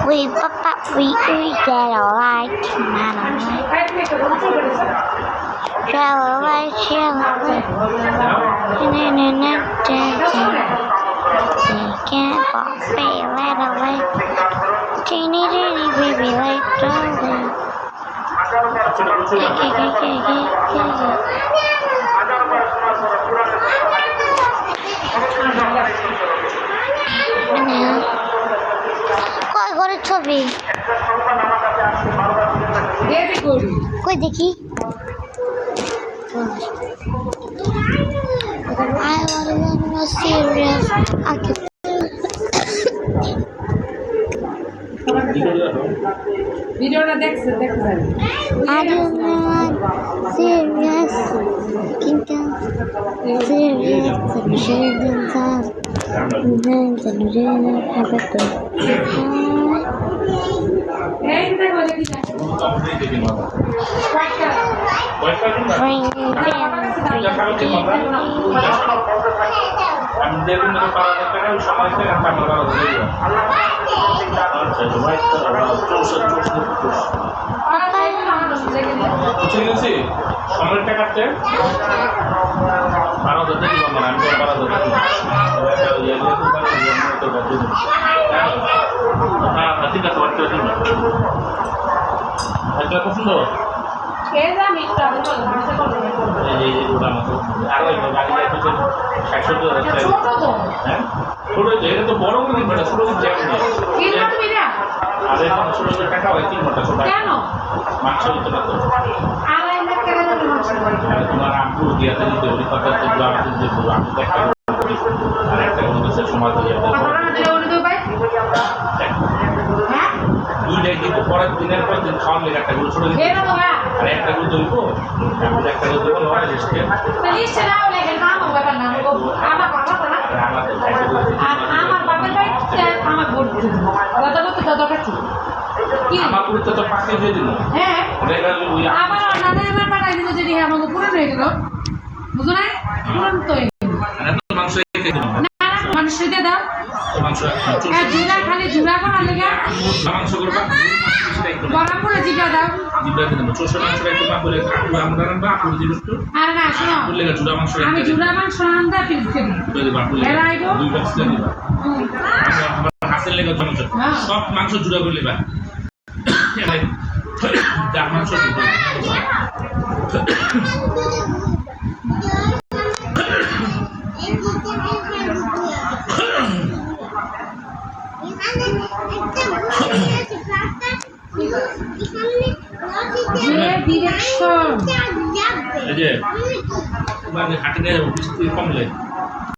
We papa we get alright, ছবি কই দেখি ভিডিওটা দেখছে serious কিন্তু সময়টা কাটতে 12,000 থেকে মানে আমি 12,000 ঠিক আছে একটা পছন্দ এটা তো বড় করে দিবে ছোট ছোট টাকা হয় 3 ঘন্টা ছোট মাংস হতো না তো তোমার আব্বু দিয়ে দিতে ওই কথা তো আমি দেখা আর একটা সমাজ দুইটাই কিন্তু পরের দিনের পর দিন খাওয়ান লেগে একটা গুলো ছোট আর একটা গুলো দইব একটা গুলো দেবো আমার পুরো তো পাশে দিয়ে দিল আমাকে পুরো হয়ে গেল বুঝো না পুরন তো মাংস মানুষ দাও জুড়া খালি জুড়া করার লেগে মাংস করবা বড় করে জিগা দাও জিগা দিলাম চোষা মাংসটা একটু পা করে আমরা রান্না আপুরে দিল একটু আর না শোনো বললে জুড়া মাংস আমি জুড়া মাংস রান্না ফিল করি এরা আইবো দুই বক্স দিবা আমরা হাসের লেগে চামচ সব মাংস জুড়া করে লিবা যা মাংস দিবা হাটে নিয়ে যাবো বৃষ্টি কমলে